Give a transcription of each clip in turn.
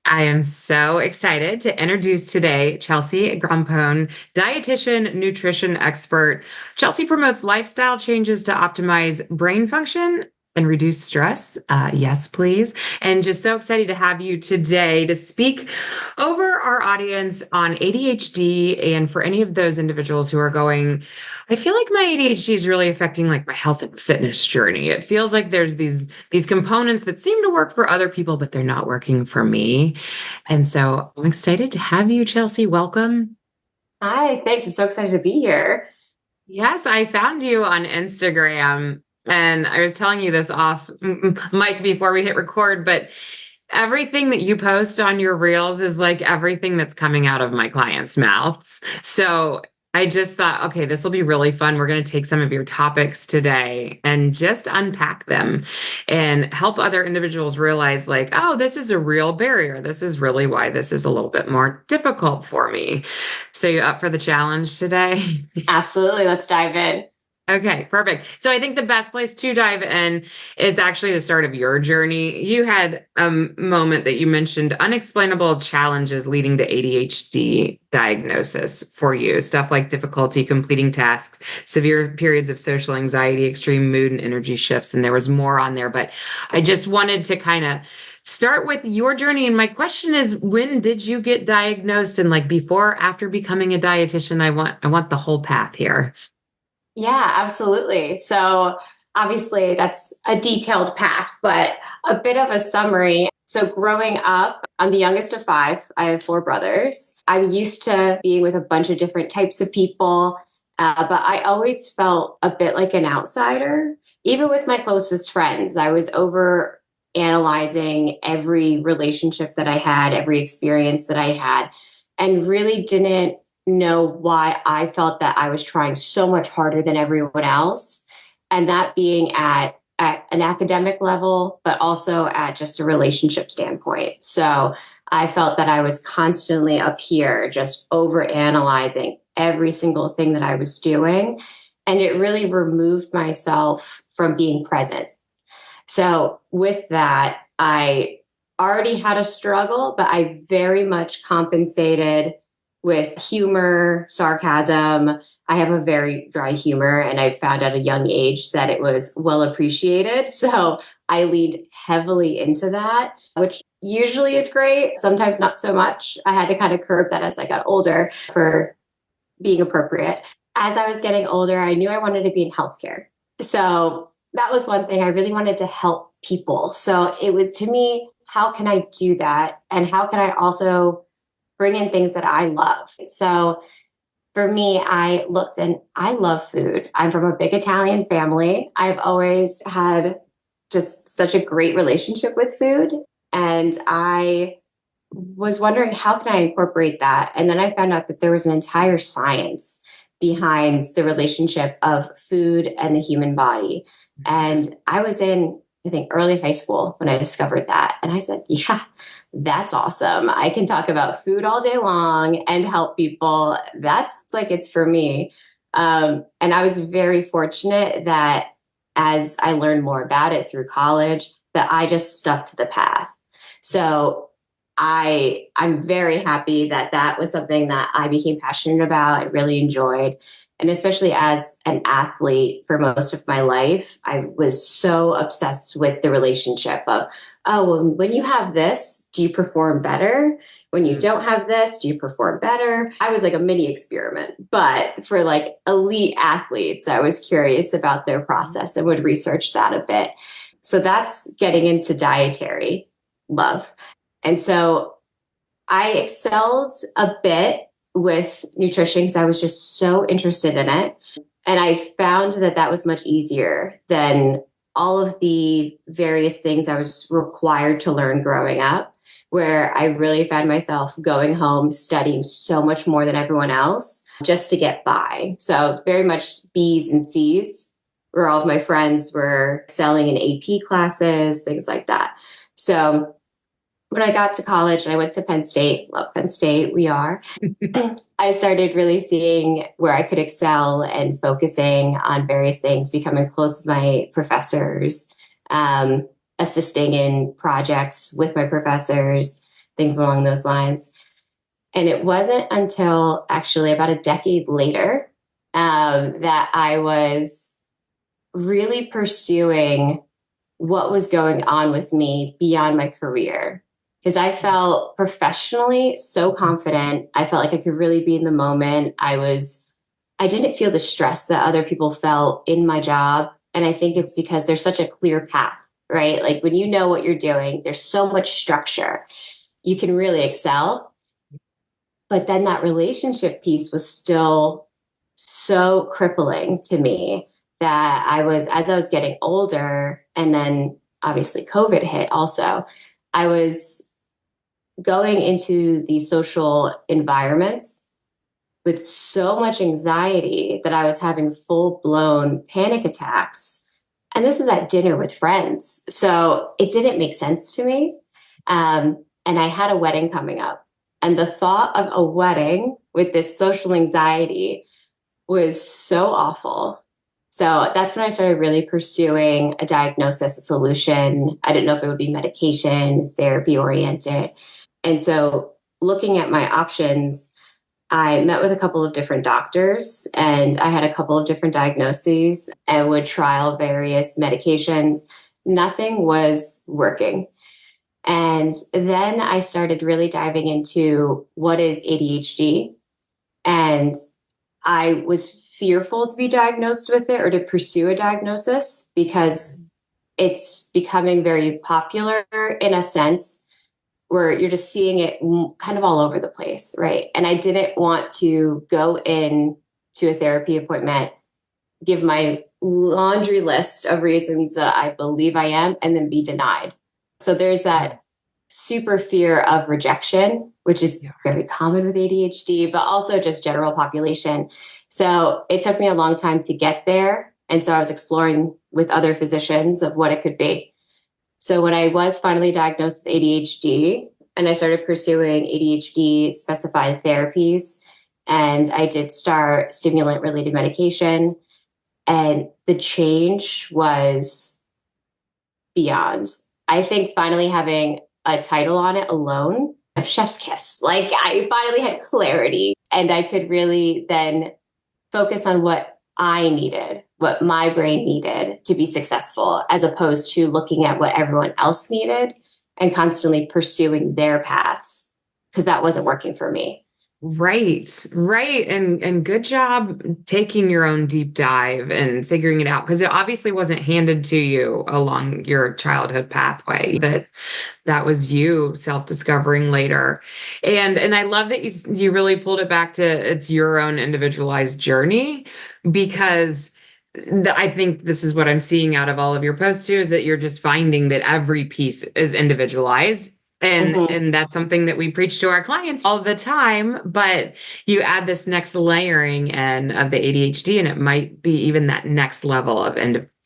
I am so excited to introduce today Chelsea Grompone, dietitian, nutrition expert. Chelsea promotes lifestyle changes to optimize brain function and reduce stress. Yes, please. And just so excited to have you today to speak over our audience on ADHD and for any of those individuals who are going, I feel like my ADHD is really affecting like my health and fitness journey. It feels like there's these components that seem to work for other people, but they're not working for me. And so I'm excited to have you, Chelsea. Welcome. Hi, thanks. I'm so excited to be here. Yes, I found you on Instagram and I was telling you this off mic before we hit record, but everything that you post on your reels is like everything that's coming out of my clients' mouths. So I just thought, okay, this will be really fun. We're going to take some of your topics today and just unpack them and help other individuals realize, like, oh, this is a real barrier. This is really why this is a little bit more difficult for me. So, you up for the challenge today? Absolutely. Let's dive in. Okay, perfect. So I think the best place to dive in is actually the start of your journey. You had a moment that you mentioned unexplainable challenges leading to ADHD diagnosis for you, stuff like difficulty completing tasks, severe periods of social anxiety, extreme mood and energy shifts, and there was more on there. But I just wanted to kind of start with your journey. And my question is, when did you get diagnosed? And like before, after becoming a dietitian, I want the whole path here. Yeah, absolutely. So obviously that's a detailed path, but a bit of a summary. So growing up, I'm the youngest of five. I have four brothers. I'm used to being with a bunch of different types of people, but I always felt a bit like an outsider. Even with my closest friends, I was over analyzing every relationship that I had, every experience that I had, and really didn't know why I felt that I was trying so much harder than everyone else. And that being at an academic level, but also at just a relationship standpoint. So I felt that I was constantly up here, just over analyzing every single thing that I was doing. And it really removed myself from being present. So with that, I already had a struggle, but I very much compensated with humor, sarcasm. I have a very dry humor, and I found at a young age that it was well appreciated. So I leaned heavily into that, which usually is great, sometimes not so much. I had to kind of curb that as I got older for being appropriate. As I was getting older, I knew I wanted to be in healthcare. So that was one thing. I really wanted to help people. So it was, to me, how can I do that? And how can I also bring in things that I love? So for me, I looked, and I love food. I'm from a big Italian family. I've always had just such a great relationship with food. And I was wondering, how can I incorporate that? And then I found out that there was an entire science behind the relationship of food and the human body. And I was in, I think, early high school when I discovered that. And I said, yeah, that's awesome. I can talk about food all day long and help people. That's like, it's for me. And I was very fortunate that as I learned more about it through college, that I just stuck to the path. So I'm very happy that that was something that I became passionate about and really enjoyed. And especially as an athlete for most of my life, I was so obsessed with the relationship of, oh, well, when you have this, do you perform better? When you don't have this, do you perform better? I was like a mini experiment. But for like elite athletes, I was curious about their process and would research that a bit. So that's getting into dietary love. And so I excelled a bit with nutrition because I was just so interested in it. And I found that that was much easier than all of the various things I was required to learn growing up, where I really found myself going home studying so much more than everyone else just to get by. So very much B's and C's, where all of my friends were excelling in AP classes, things like that. So when I got to college and I went to Penn State, love Penn State, we are, I started really seeing where I could excel and focusing on various things, becoming close with my professors, assisting in projects with my professors. things along those lines. And it wasn't until actually about a decade later that I was really pursuing what was going on with me beyond my career. Because I felt professionally so confident. I felt like I could really be in the moment. I didn't feel the stress that other people felt in my job. And I think it's because there's such a clear path, right? Like when you know what you're doing, there's so much structure. You can really excel. But then that relationship piece was still so crippling to me that as I was getting older, and then obviously COVID hit also, I was going into these social environments with so much anxiety that I was having full blown panic attacks. And this is at dinner with friends. So it didn't make sense to me. And I had a wedding coming up. And the thought of a wedding with this social anxiety was so awful. So that's when I started really pursuing a diagnosis, a solution. I didn't know if it would be medication, therapy oriented. And so looking at my options, I met with a couple of different doctors and I had a couple of different diagnoses and would trial various medications. Nothing was working. And then I started really diving into what is ADHD. And I was fearful to be diagnosed with it or to pursue a diagnosis because it's becoming very popular in a sense where you're just seeing it kind of all over the place, right? And I didn't want to go in to a therapy appointment, give my laundry list of reasons that I believe I am, and then be denied. So there's that super fear of rejection, which is very common with ADHD, but also just general population. So it took me a long time to get there. And so I was exploring with other physicians of what it could be. So when I was finally diagnosed with ADHD and I started pursuing ADHD specified therapies, and I did start stimulant related medication, and the change was beyond. I think finally having a title on it alone, a chef's kiss. Like I finally had clarity and I could really then focus on what I needed, what my brain needed to be successful, as opposed to looking at what everyone else needed and constantly pursuing their paths because that wasn't working for me. Right, right. And good job taking your own deep dive and figuring it out because it obviously wasn't handed to you along your childhood pathway, that was you self-discovering later. And I love that you really pulled it back to it's your own individualized journey because I think this is what I'm seeing out of all of your posts too, is that you're just finding that every piece is individualized. And that's something that we preach to our clients all the time, but you add this next layering in of the ADHD and it might be even that next level of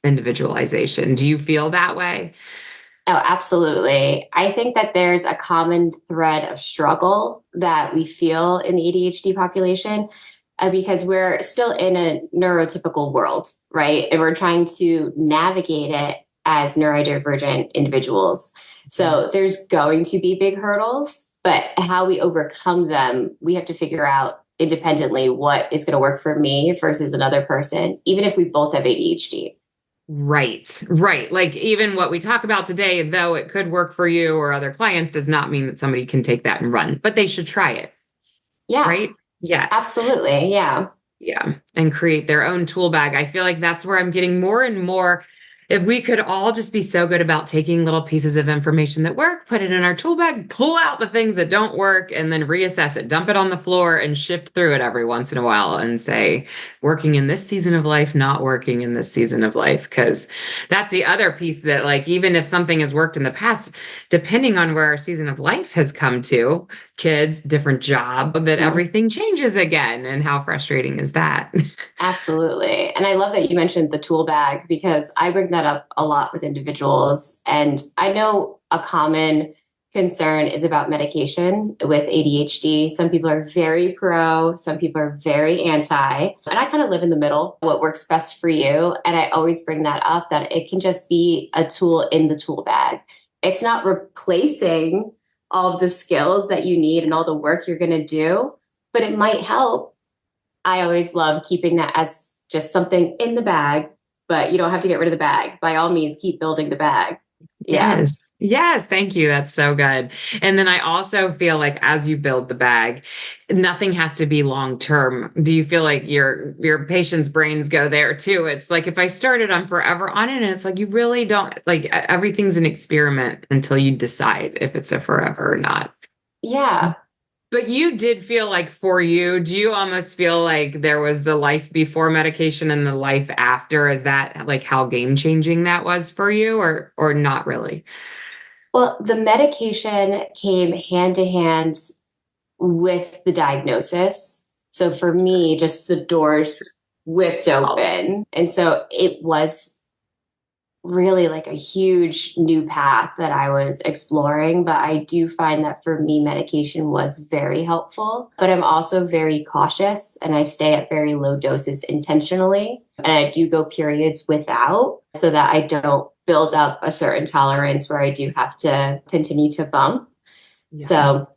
individualization. Do you feel that way? Oh, absolutely. I think that there's a common thread of struggle that we feel in the ADHD population because we're still in a neurotypical world, right? And we're trying to navigate it as neurodivergent individuals. So there's going to be big hurdles, but how we overcome them, we have to figure out independently what is going to work for me versus another person, even if we both have ADHD. Right, right. Like even what we talk about today, though it could work for you or other clients, does not mean that somebody can take that and run, but they should try it. Yeah, Right? Yes. absolutely. Yeah. Yeah. And create their own tool bag. I feel like that's where I'm getting more and more. If we could all just be so good about taking little pieces of information that work, put it in our tool bag, pull out the things that don't work, and then reassess it, dump it on the floor and shift through it every once in a while and say, working in this season of life, not working in this season of life. Because that's the other piece that, like, even if something has worked in the past, depending on where our season of life has come to, kids, different job, that Mhm. everything changes again. And how frustrating is that? Absolutely. And I love that you mentioned the tool bag because I bring that up a lot with individuals. And I know a common concern is about medication with ADHD. Some people are very pro, some people are very anti. And I kind of live in the middle, what works best for you. And I always bring that up that it can just be a tool in the tool bag. It's not replacing all of the skills that you need and all the work you're going to do, but it might help. I always love keeping that as just something in the bag, but you don't have to get rid of the bag. By all means, keep building the bag. Yeah. Yes. Yes. Thank you. That's so good. And then I also feel like as you build the bag, nothing has to be long term. Do you feel like your patients' brains go there too? It's like if I started, I'm forever on it. And it's like you really don't like everything's an experiment until you decide if it's a forever or not. Yeah. But you did feel like for you, do you almost feel like there was the life before medication and the life after? Is that like how game changing that was for you or not really? Well, the medication came hand to hand with the diagnosis. So for me, just the doors whipped open. And so it was really like a huge new path that I was exploring. But I do find that for me, medication was very helpful. But I'm also very cautious and I stay at very low doses intentionally. And I do go periods without so that I don't build up a certain tolerance where I do have to continue to bump. Yeah. So,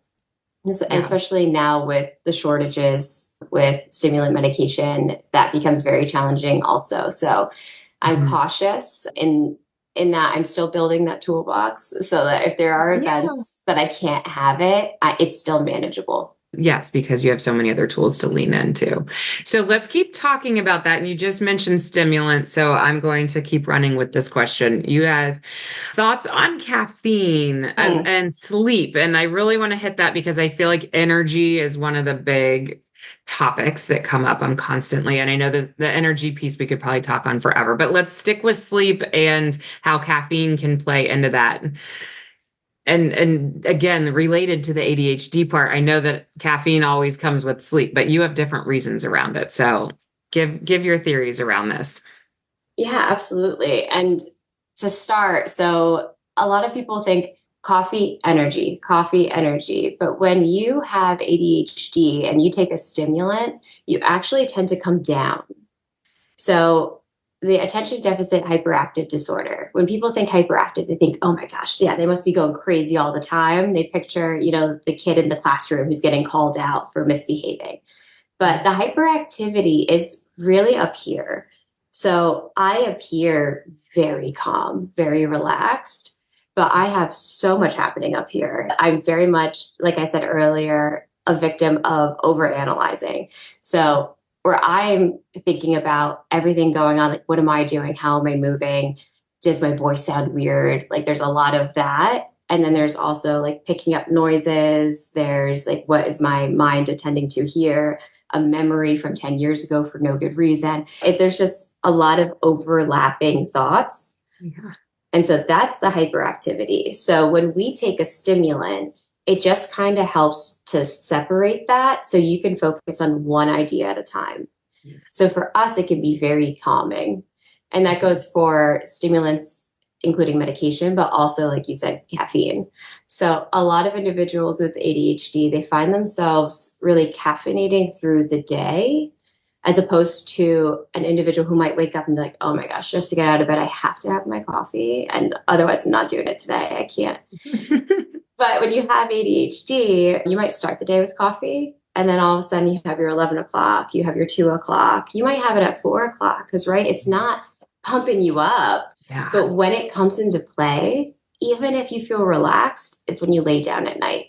Yeah. especially now with the shortages with stimulant medication, that becomes very challenging also. So, I'm Mhm. cautious in that I'm still building that toolbox so that if there are Yeah. events that I can't have it, it's still manageable. Yes, because you have so many other tools to lean into. So let's keep talking about that. And you just mentioned stimulants. So I'm going to keep running with this question. You have thoughts on caffeine as Hmm. and sleep. And I really want to hit that because I feel like energy is one of the big topics that come up. I'm constantly, and I know the energy piece we could probably talk on forever, but let's stick with sleep and how caffeine can play into that. And again, related to the ADHD part, I know that caffeine always comes with sleep, but you have different reasons around it. So give your theories around this. Yeah, absolutely. And to start, so a lot of people think coffee, energy. But when you have ADHD and you take a stimulant, you actually tend to come down. So the attention deficit hyperactive disorder, when people think hyperactive, they think, oh my gosh, yeah, they must be going crazy all the time. They picture, the kid in the classroom who's getting called out for misbehaving. But the hyperactivity is really up here. So I appear very calm, very relaxed, but I have so much happening up here. I'm very much, like I said earlier, a victim of overanalyzing. So where I'm thinking about everything going on, like, what am I doing? How am I moving? Does my voice sound weird? Like, there's a lot of that. And then there's also like picking up noises. There's like, what is my mind attending to here? A memory from 10 years ago for no good reason. There's just a lot of overlapping thoughts. Yeah. And so that's the hyperactivity. So when we take a stimulant, it just kind of helps to separate that so you can focus on one idea at a time. So for us, it can be very calming. And that goes for stimulants, including medication, but also, like you said, caffeine. So a lot of individuals with ADHD, they find themselves really caffeinating through the day, as opposed to an individual who might wake up and be like, oh my gosh, just to get out of bed, I have to have my coffee. And otherwise, I'm not doing it today. I can't. But when you have ADHD, you might start the day with coffee. And then all of a sudden you have your 11 o'clock, you have your 2 o'clock, you might have it at 4 o'clock because, right, it's not pumping you up. Yeah. But when it comes into play, even if you feel relaxed, it's when you lay down at night.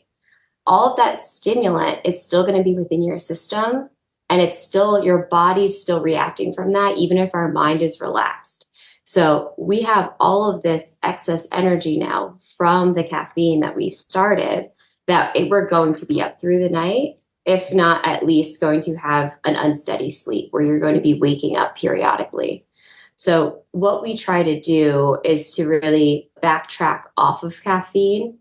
All of that stimulant is still going to be within your system. And it's still, your body's still reacting from that, even if our mind is relaxed. So we have all of this excess energy now from the caffeine that we've started that we're going to be up through the night, if not at least going to have an unsteady sleep where you're going to be waking up periodically. So what we try to do is to really backtrack off of caffeine,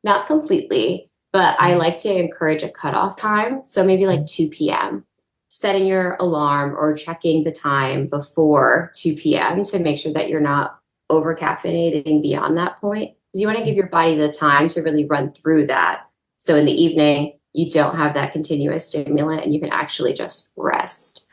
not completely, but I like to encourage a cutoff time. So maybe like 2 p.m., setting your alarm or checking the time before 2 p.m. to make sure that you're not over caffeinating beyond that point. Because you want to give your body the time to really run through that. So in the evening, you don't have that continuous stimulant and you can actually just rest.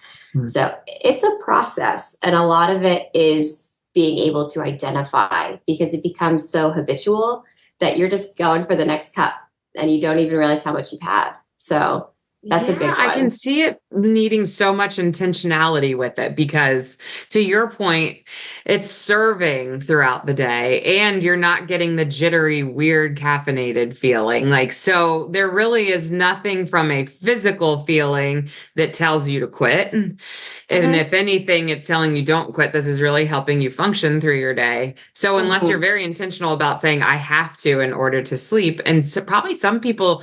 So it's a process. And a lot of it is being able to identify because it becomes so habitual that you're just going for the next cup. and you don't even realize how much you've had. So that's a Yeah, big I can one. see it needing so much intentionality with it because, to your point, it's serving throughout the day and you're not getting the jittery, weird caffeinated feeling. Like, so there really is nothing from a physical feeling that tells you to quit. And Hmm. if anything, it's telling you don't quit. This is really helping you function through your day. So, unless you're Hmm. very intentional about saying, I have to in order to sleep, and so probably some people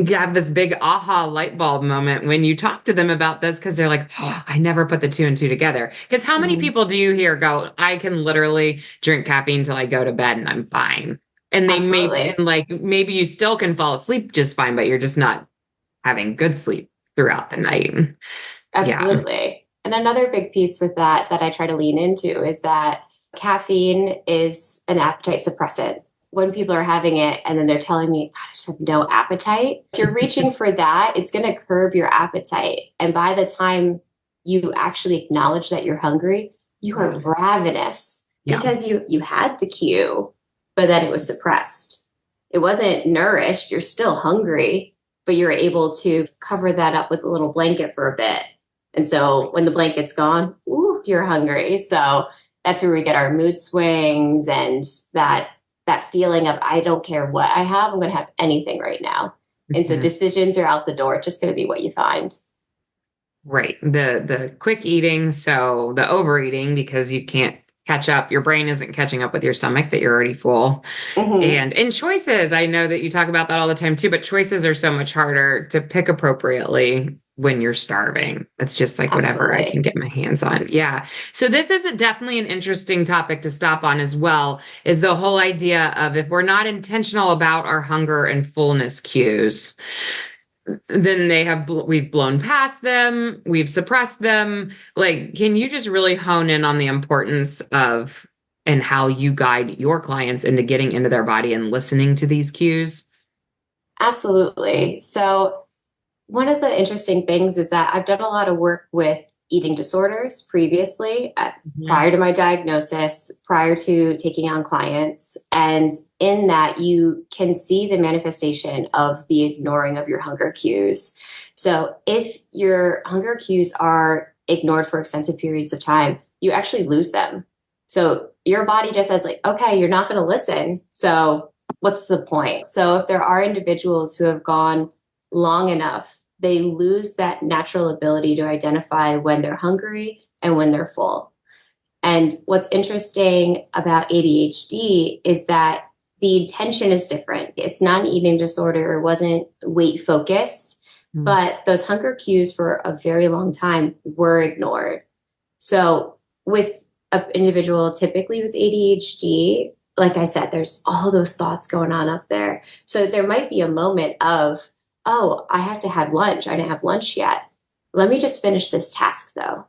have this big aha light bulb moment when you talk to them about this because they're like, oh, I never put the two and two together. Because how many Hmm. people do you hear go, I can literally drink caffeine till I go to bed and I'm fine. And they may, Absolutely. and like maybe you still can fall asleep just fine, but you're just not having good sleep throughout the night. Yeah. Absolutely. And another big piece with that I try to lean into is that caffeine is an appetite suppressant. When people are having it and then they're telling me, God, I just have no appetite. If you're reaching for that, it's going to curb your appetite. And by the time you actually acknowledge that you're hungry, you are ravenous Yeah. because you had the cue, but then it was suppressed. It wasn't nourished. You're still hungry, but you're able to cover that up with a little blanket for a bit. And so when the blanket's gone, ooh, you're hungry. So that's where we get our mood swings and that feeling of I don't care what I have, I'm going to have anything right now. And so Mhm. decisions are out the door. It's just going to be what you find. Right. The quick eating, so the overeating because you can't catch up. Your brain isn't catching up with your stomach that you're already full. Hmm. And in choices, I know that you talk about that all the time too, but choices are so much harder to pick appropriately when you're starving. It's just like whatever I can Absolutely. get my hands on. Yeah. So this is definitely an interesting topic to stop on as well, is the whole idea of if we're not intentional about our hunger and fullness cues, then we've blown past them, we've suppressed them. Like, can you just really hone in on the importance of and how you guide your clients into getting into their body and listening to these cues? Absolutely. So one of the interesting things is that I've done a lot of work with eating disorders previously, Mhm. prior to my diagnosis, prior to taking on clients. And in that, you can see the manifestation of the ignoring of your hunger cues. So if your hunger cues are ignored for extensive periods of time, you actually lose them. So your body just says, like, okay, you're not going to listen. So what's the point? So if there are individuals who have gone long enough, they lose that natural ability to identify when they're hungry and when they're full. And what's interesting about ADHD is that the intention is different. It's not an eating disorder, it wasn't weight focused, Mm. but those hunger cues for a very long time were ignored. So, with an individual typically with ADHD, like I said, there's all those thoughts going on up there. So, there might be a moment of, oh, I have to have lunch. I didn't have lunch yet. Let me just finish this task though.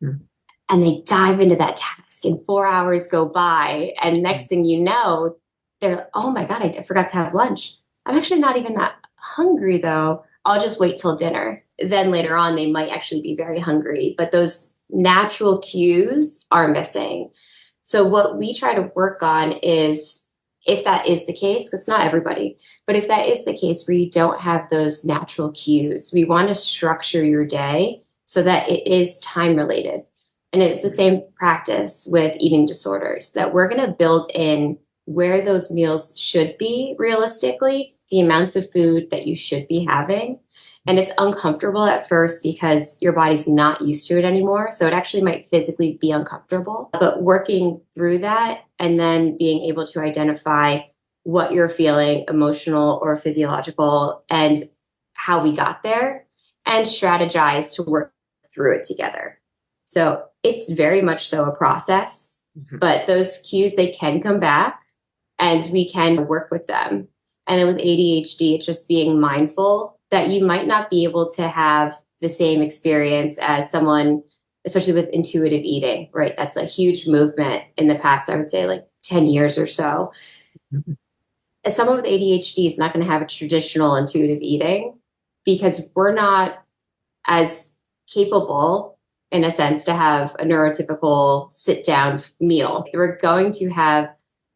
Mm. And they dive into that task, and 4 hours go by. And next thing you know, they're, oh my God, I forgot to have lunch. I'm actually not even that hungry though. I'll just wait till dinner. Then later on, they might actually be very hungry, but those natural cues are missing. So, what we try to work on is if that is the case, because not everybody, but if that is the case where you don't have those natural cues, we want to structure your day so that it is time related. And it's the same practice with eating disorders that we're going to build in where those meals should be realistically, the amounts of food that you should be having. And it's uncomfortable at first because your body's not used to it anymore. So it actually might physically be uncomfortable. But working through that and then being able to identify what you're feeling, emotional or physiological, and how we got there, and strategize to work through it together. So it's very much so a process, Mhm. but those cues, they can come back and we can work with them. And then with ADHD, it's just being mindful that you might not be able to have the same experience as someone, especially with intuitive eating, right? That's a huge movement in the past, I would say like 10 years or so. Mhm. As someone with ADHD is not going to have a traditional intuitive eating because we're not as capable in a sense to have a neurotypical sit down meal. We're going to have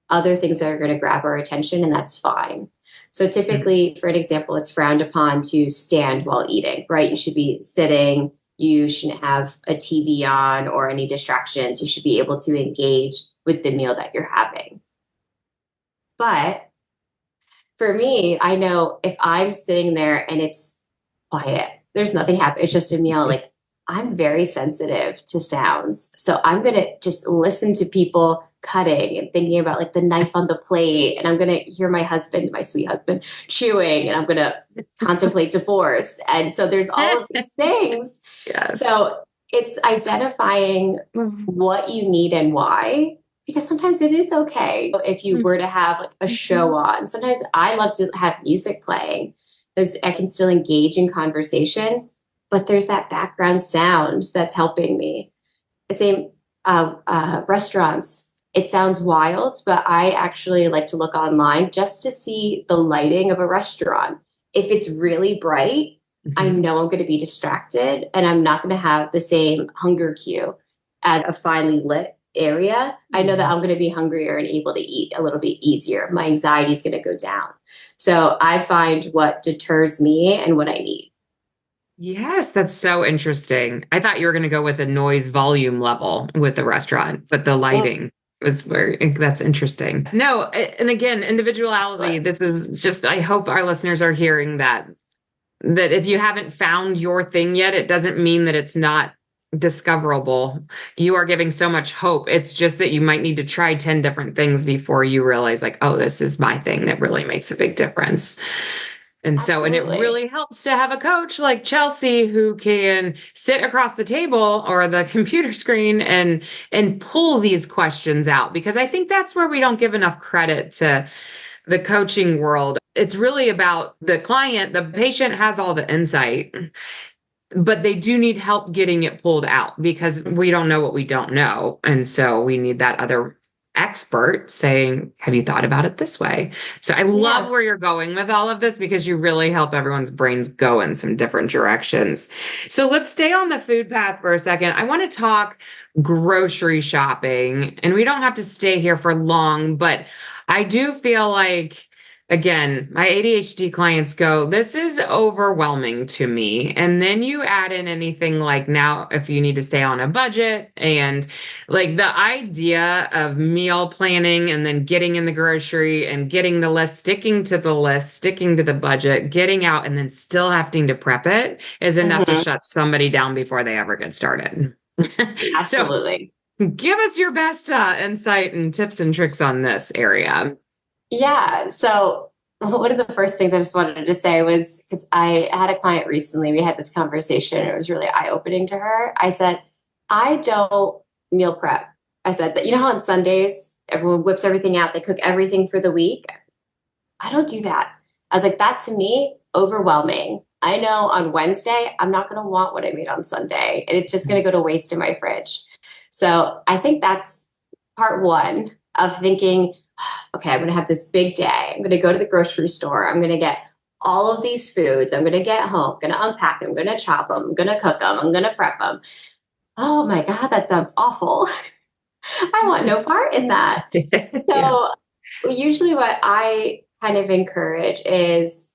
other things that are going to grab our attention, and that's fine. So typically, for an example, it's frowned upon to stand while eating, right? You should be sitting. You shouldn't have a TV on or any distractions. You should be able to engage with the meal that you're having. But for me, I know if I'm sitting there and it's quiet, there's nothing happening. It's just a meal. Like I'm very sensitive to sounds. So I'm going to just listen to people cutting and thinking about like the knife on the plate. And I'm going to hear my husband, my sweet husband, chewing, and I'm going to contemplate divorce. And so there's all of these things. Yes. So it's identifying what you need and why, because sometimes it is okay if you were to have like a show on. Sometimes I love to have music playing because I can still engage in conversation, but there's that background sound that's helping me. The same restaurants. It sounds wild, but I actually like to look online just to see the lighting of a restaurant. If it's really bright, I know I'm going to be distracted and I'm not going to have the same hunger cue as a finely lit area. I know that I'm going to be hungrier and able to eat a little bit easier. My anxiety is going to go down. So I find what deters me and what I need. Yes, that's so interesting. I thought you were going to go with a noise volume level with the restaurant, but the lighting was where that's interesting. No, and again, individuality, Excellent. this is just, I hope our listeners are hearing that if you haven't found your thing yet, it doesn't mean that it's not discoverable. You are giving so much hope. It's just that you might need to try 10 different things before you realize like, oh, this is my thing that really makes a big difference. And so, and it Absolutely. really helps to have a coach like Chelsea who can sit across the table or the computer screen and pull these questions out, because I think that's where we don't give enough credit to the coaching world. It's really about the client. The patient has all the insight, but they do need help getting it pulled out because we don't know what we don't know. And so we need that other expert saying, have you thought about it this way? So I love Yeah. where you're going with all of this because you really help everyone's brains go in some different directions. So let's stay on the food path for a second. I want to talk grocery shopping, and we don't have to stay here for long, but I do feel like, again, my ADHD clients go, this is overwhelming to me. And then you add in anything like now, if you need to stay on a budget, and like the idea of meal planning and then getting in the grocery and getting the list, sticking to the list, sticking to the budget, getting out, and then still having to prep it is enough to Mhm. shut somebody down before they ever get started. So Absolutely. give us your best insight and tips and tricks on this area. Yeah. So one of the first things I just wanted to say was because I had a client recently, we had this conversation. And it was really eye-opening to her. I said, I don't meal prep. I said that, you know how on Sundays everyone whips everything out, they cook everything for the week. I don't do that. I was like, that to me, overwhelming. I know on Wednesday, I'm not going to want what I made on Sunday, and it's just going to go to waste in my fridge. So I think that's part one of thinking, okay, I'm going to have this big day. I'm going to go to the grocery store. I'm going to get all of these foods. I'm going to get home, I'm going to unpack them, I'm going to chop them, I'm going to cook them, I'm going to prep them. Oh my God, that sounds awful. I want no part in that. Yes. So usually what I kind of encourage is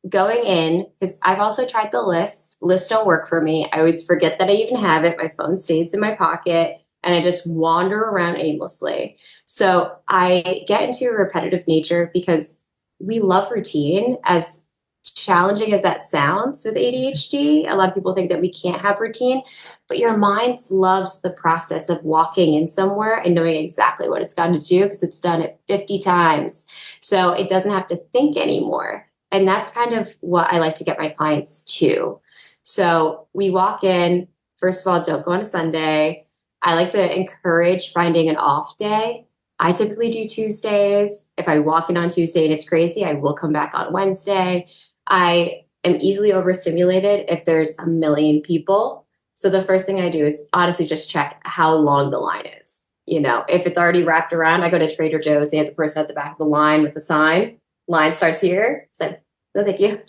going in, because I've also tried the lists. Lists don't work for me. I always forget that I even have it. My phone stays in my pocket and I just wander around aimlessly. So I get into a repetitive nature because we love routine. As challenging as that sounds with ADHD, a lot of people think that we can't have routine, but your mind loves the process of walking in somewhere and knowing exactly what it's got to do because it's done it 50 times. So it doesn't have to think anymore. And that's kind of what I like to get my clients to. So we walk in, first of all, don't go on a Sunday. I like to encourage finding an off day. I typically do Tuesdays. If I walk in on Tuesday and it's crazy, I will come back on Wednesday. I am easily overstimulated if there's a million people. So the first thing I do is honestly just check how long the line is. You know, if it's already wrapped around, I go to Trader Joe's. They have the person at the back of the line with the sign. Line starts here. So no, thank you.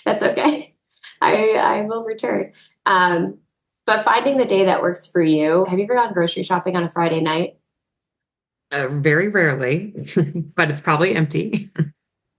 That's okay. I will return. But finding the day that works for you. Have you ever gone grocery shopping on a Friday night? Very rarely, but it's probably empty.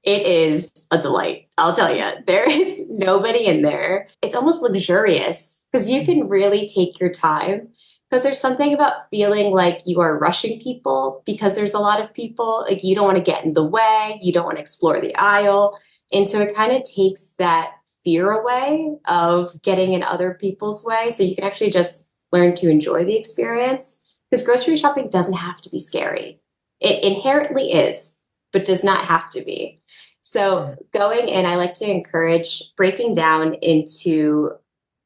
It is a delight. I'll tell you, there is nobody in there. It's almost luxurious because you can really take your time. Because there's something about feeling like you are rushing people because there's a lot of people. Like you don't want to get in the way, you don't want to explore the aisle. And so it kind of takes that fear away of getting in other people's way. So you can actually just learn to enjoy the experience. Because grocery shopping doesn't have to be scary. It inherently is, but does not have to be. So going in, I like to encourage breaking down into,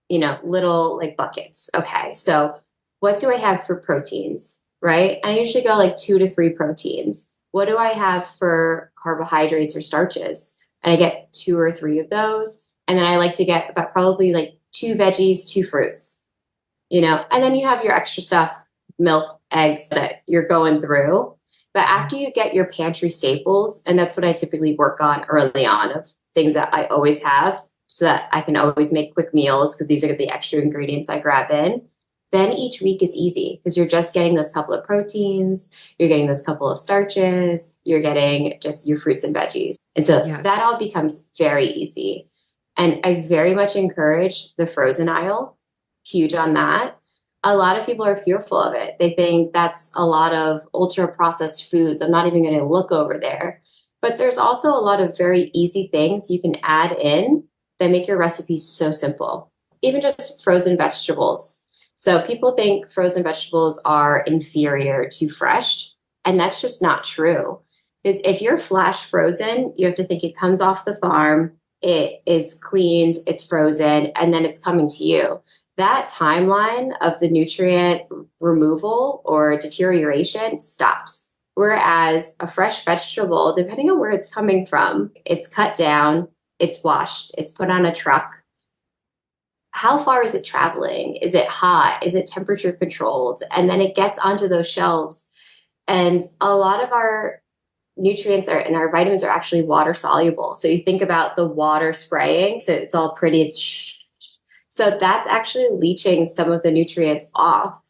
little like buckets. Okay. So what do I have for proteins? Right. And I usually go like 2 to 3 proteins. What do I have for carbohydrates or starches? And I get 2 or 3 of those. And then I like to get about probably like 2 veggies, 2 fruits, and then you have your extra stuff, milk, eggs that you're going through. But after you get your pantry staples, and that's what I typically work on early on of things that I always have so that I can always make quick meals because these are the extra ingredients I grab in. Then each week is easy because you're just getting those couple of proteins, you're getting those couple of starches, you're getting just your fruits and veggies. And so that Yes. all becomes very easy. And I very much encourage the frozen aisle, huge on that. A lot of people are fearful of it. They think that's a lot of ultra processed foods. I'm not even going to look over there. But there's also a lot of very easy things you can add in that make your recipes so simple. Even just frozen vegetables. So people think frozen vegetables are inferior to fresh, and that's just not true. Because if you're flash frozen, you have to think it comes off the farm, it is cleaned, it's frozen, and then it's coming to you. That timeline of the nutrient removal or deterioration stops. Whereas a fresh vegetable, depending on where it's coming from, it's cut down, it's washed, it's put on a truck. How far is it traveling? Is it hot? Is it temperature controlled? And then it gets onto those shelves. And a lot of our nutrients are and our vitamins are actually water soluble. So you think about the water spraying, so it's all pretty, so that's actually leaching some of the nutrients off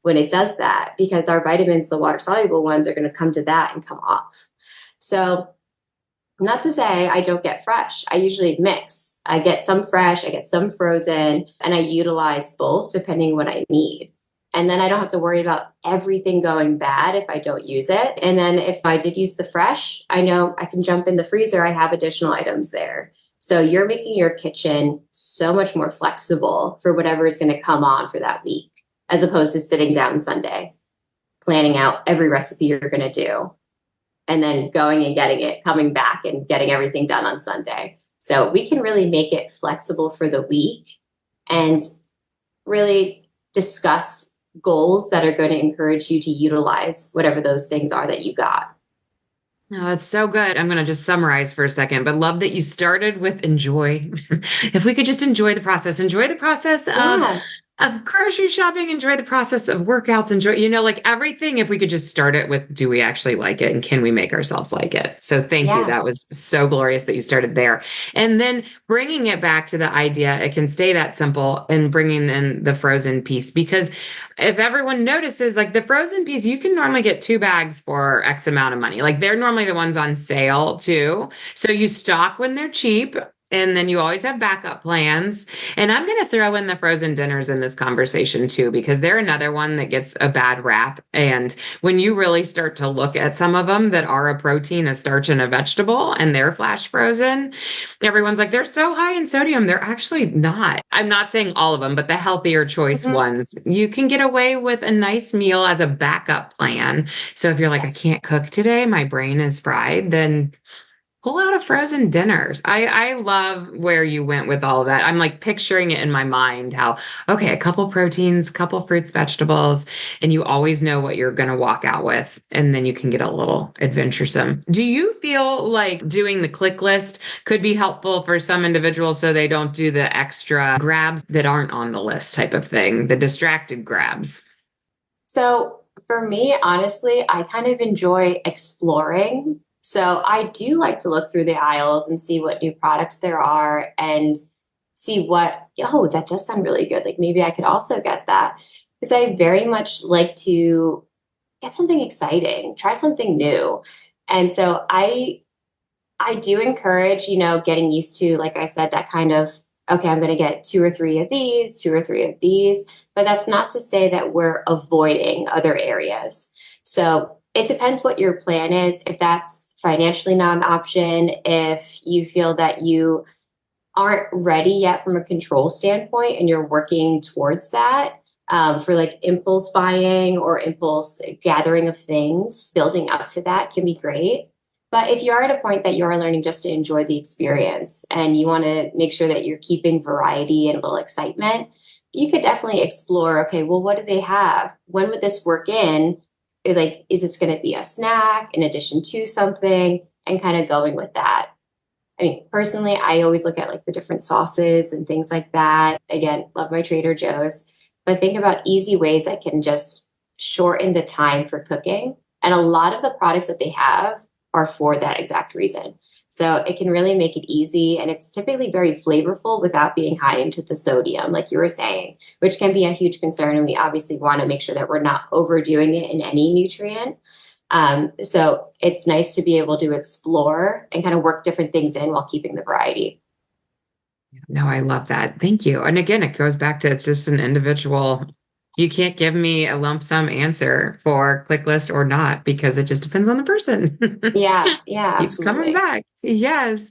when it does that, because our vitamins, the water soluble ones, are going to come to that and come off. So not to say I don't get fresh. I usually mix. I get some fresh, I get some frozen, and I utilize both depending what I need. And then I don't have to worry about everything going bad if I don't use it. And then if I did use the fresh, I know I can jump in the freezer. I have additional items there. So you're making your kitchen so much more flexible for whatever is going to come on for that week, as opposed to sitting down Sunday, planning out every recipe you're going to do, and then going and getting it, coming back and getting everything done on Sunday. So we can really make it flexible for the week and really discuss goals that are going to encourage you to utilize whatever those things are that you got. No, that's so good. I'm going to just summarize for a second, but love that you started with enjoy. If we could just enjoy the process Yeah. of grocery shopping, enjoy the process of workouts, enjoy, like everything. If we could just start it with, do we actually like it? And can we make ourselves like it? So thank you. Yeah. That was so glorious that you started there. And then bringing it back to the idea, it can stay that simple, and bringing in the frozen piece, because if everyone notices, like the frozen piece, you can normally get 2 bags for X amount of money. Like they're normally the ones on sale too. So you stock when they're cheap. And then you always have backup plans. And I'm going to throw in the frozen dinners in this conversation too, because they're another one that gets a bad rap. And when you really start to look at some of them that are a protein, a starch, and a vegetable, and they're flash frozen, everyone's like, they're so high in sodium. They're actually not. I'm not saying all of them, but the healthier choice Mhm. ones, you can get away with a nice meal as a backup plan. So if you're like, I Yes. can't cook today, my brain is fried, then pull out a frozen dinners. I love where you went with all of that. I'm like picturing it in my mind how, okay, a couple proteins, couple fruits, vegetables, and you always know what you're going to walk out with. And then you can get a little adventuresome. Do you feel like doing the click list could be helpful for some individuals so they don't do the extra grabs that aren't on the list type of thing, the distracted grabs? So for me, honestly, I kind of enjoy exploring. So I do like to look through the aisles and see what new products there are and see what, oh, that does sound really good. Like maybe I could also get that. Because I very much like to get something exciting, try something new. And so I I do encourage, getting used to, like I said, that kind of, okay, I'm going to get two or three of these, two or three of these. But that's not to say that we're avoiding other areas. So it depends what your plan is. If that's financially not an option, if you feel that you aren't ready yet from a control standpoint and you're working towards that, for like impulse buying or impulse gathering of things, building up to that can be great. But if you're at a point that you're learning just to enjoy the experience and you want to make sure that you're keeping variety and a little excitement, you could definitely explore, okay, well, what do they have? When would this work in? Like, is this going to be a snack in addition to something? And kind of going with that. I mean, personally, I always look at like the different sauces and things like that. Again, love my Trader Joe's, but think about easy ways that can just shorten the time for cooking. And a lot of the products that they have are for that exact reason. So it can really make it easy. And it's typically very flavorful without being high into the sodium, like you were saying, which can be a huge concern. And we obviously want to make sure that we're not overdoing it in any nutrient. So it's nice to be able to explore and kind of work different things in while keeping the variety. No, I love that. Thank you. And again, it goes back to it's just an individual. You can't give me a lump sum answer for click list or not because it just depends on the person. Yeah, yeah, Keeps coming absolutely. back. Yes.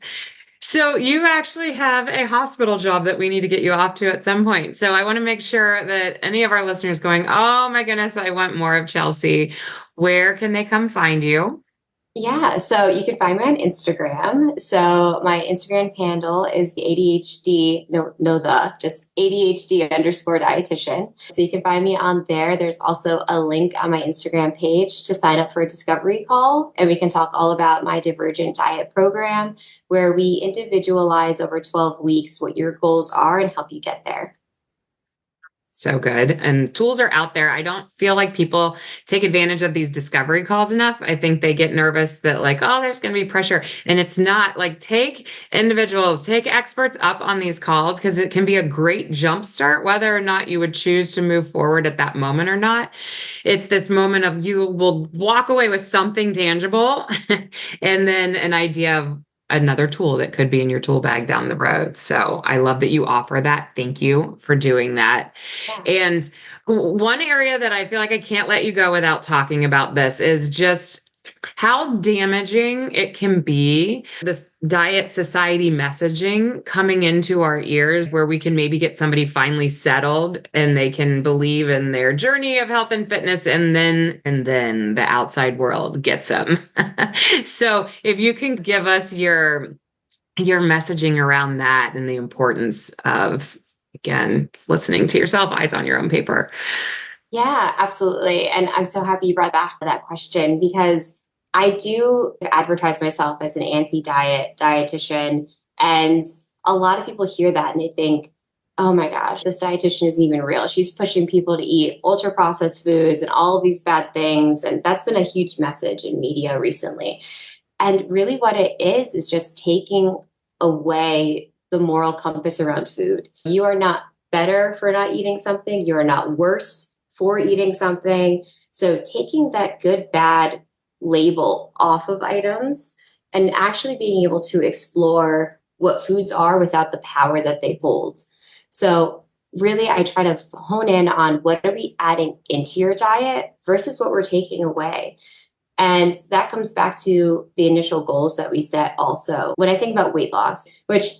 So you actually have a hospital job that we need to get you off to at some point. So I want to make sure that any of our listeners going, oh my goodness, I want more of Chelsea. Where can they come find you? Yeah, so you can find me on Instagram. So my Instagram handle is the ADHD, just ADHD underscore dietitian. So you can find me on there. There's also a link on my Instagram page to sign up for a discovery call. And we can talk all about my Divergent Diet Program, where we individualize over 12 weeks what your goals are and help you get there. So good. And tools are out there. I don't feel like people take advantage of these discovery calls enough. I think they get nervous that, like, oh, there's going to be pressure. And it's not like take individuals, take experts up on these calls because it can be a great jump start, whether or not you would choose to move forward at that moment or not. It's this moment of you will walk away with something tangible and then an idea of another tool that could be in your tool bag down the road. So I love that you offer that. Thank you for doing that. Yeah. And one area that I feel like I can't let you go without talking about this is just how damaging it can be, this diet society messaging coming into our ears, where we can maybe get somebody finally settled and they can believe in their journey of health and fitness, and then the outside world gets them. So if you can give us your messaging around that and the importance of, again, listening to yourself, eyes on your own paper. Yeah, absolutely. And I'm so happy you brought back that question because I do advertise myself as an anti-diet dietitian. And a lot of people hear that and they think, oh my gosh, this dietitian isn't even real. She's pushing people to eat ultra processed foods and all of these bad things. And that's been a huge message in media recently. And really, what it is just taking away the moral compass around food. You are not better for not eating something, you are not worse for eating something. So, taking that good, bad label off of items and actually being able to explore what foods are without the power that they hold. So, really, I try to hone in on what are we adding into your diet versus what we're taking away. And that comes back to the initial goals that we set also. When I think about weight loss, which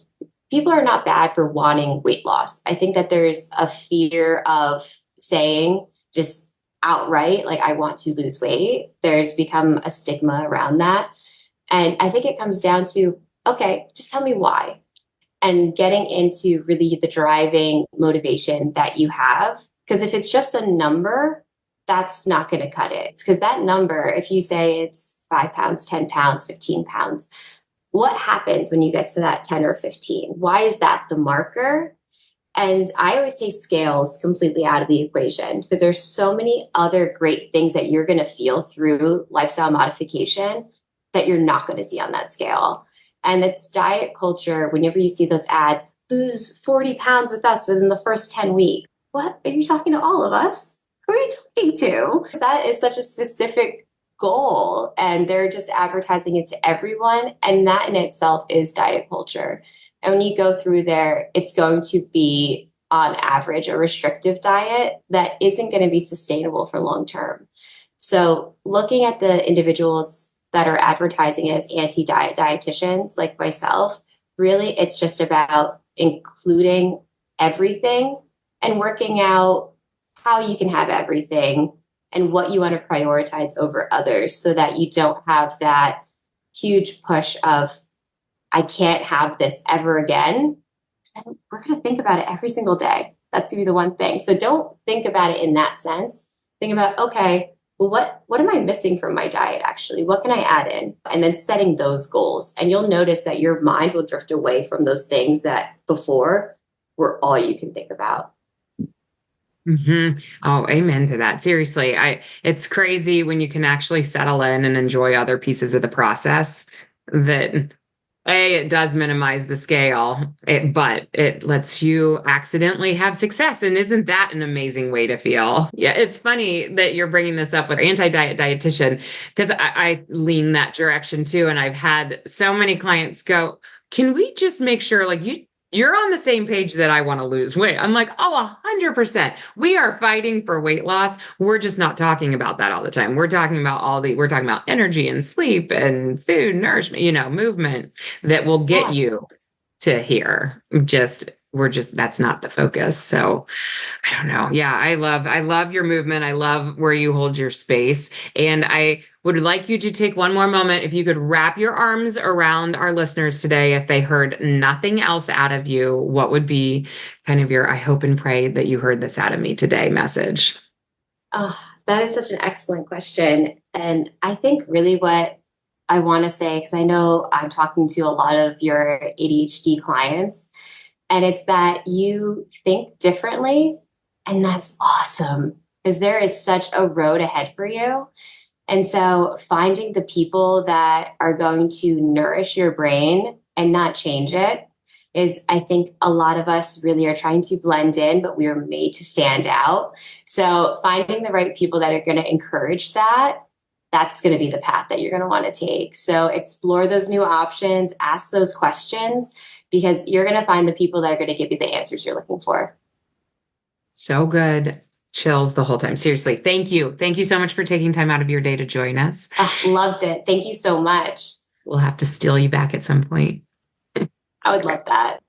people are not bad for wanting weight loss. I think that there's a fear of saying just outright, like, I want to lose weight. There's become a stigma around that. And I think it comes down to, okay, just tell me why. And getting into really the driving motivation that you have. Because if it's just a number, that's not going to cut it. Because that number, if you say it's 5 pounds, 10 pounds, 15 pounds, what happens when you get to that 10 or 15? Why is that the marker? And I always take scales completely out of the equation because there's so many other great things that you're going to feel through lifestyle modification that you're not going to see on that scale. And it's diet culture. Whenever you see those ads, lose 40 pounds with us within the first 10 weeks. What? Are you talking to all of us? Who are you talking to? That is such a specific goal and they're just advertising it to everyone. And that in itself is diet culture. And when you go through there, it's going to be on average a restrictive diet that isn't going to be sustainable for long term. So looking at the individuals that are advertising as anti-diet dietitians like myself, really it's just about including everything and working out how you can have everything and what you want to prioritize over others so that you don't have that huge push of, I can't have this ever again. Then we're going to think about it every single day. That's going to be the one thing. So don't think about it in that sense. Think about, okay, well, what am I missing from my diet actually? What can I add in? And then setting those goals. And you'll notice that your mind will drift away from those things that before were all you can think about. Mm-hmm. Oh, amen to that. Seriously, it's crazy when you can actually settle in and enjoy other pieces of the process that it does minimize the scale, but it lets you accidentally have success. And isn't that an amazing way to feel? Yeah, it's funny that you're bringing this up with anti-diet dietitian because I lean that direction too. And I've had so many clients go, can we just make sure like you're on the same page that I want to lose weight? I'm like, oh, 100%. We are fighting for weight loss. We're just not talking about that all the time. We're talking about we're talking about energy and sleep and food, nourishment, movement that will get Yeah. you to here. That's not the focus. So I don't know. Yeah, I love your movement. I love where you hold your space. And I would like you to take one more moment. If you could wrap your arms around our listeners today, if they heard nothing else out of you, what would be kind of your I hope and pray that you heard this out of me today message? Oh, that is such an excellent question. And I think really what I want to say, because I know I'm talking to a lot of your ADHD clients, and it's that you think differently. And that's awesome because there is such a road ahead for you. And so finding the people that are going to nourish your brain and not change it is, I think a lot of us really are trying to blend in, but we are made to stand out. So finding the right people that are going to encourage that, that's going to be the path that you're going to want to take. So explore those new options, ask those questions, because you're going to find the people that are going to give you the answers you're looking for. So good. Chills the whole time. Seriously. Thank you. Thank you so much for taking time out of your day to join us. Oh, loved it. Thank you so much. We'll have to steal you back at some point. I would love that.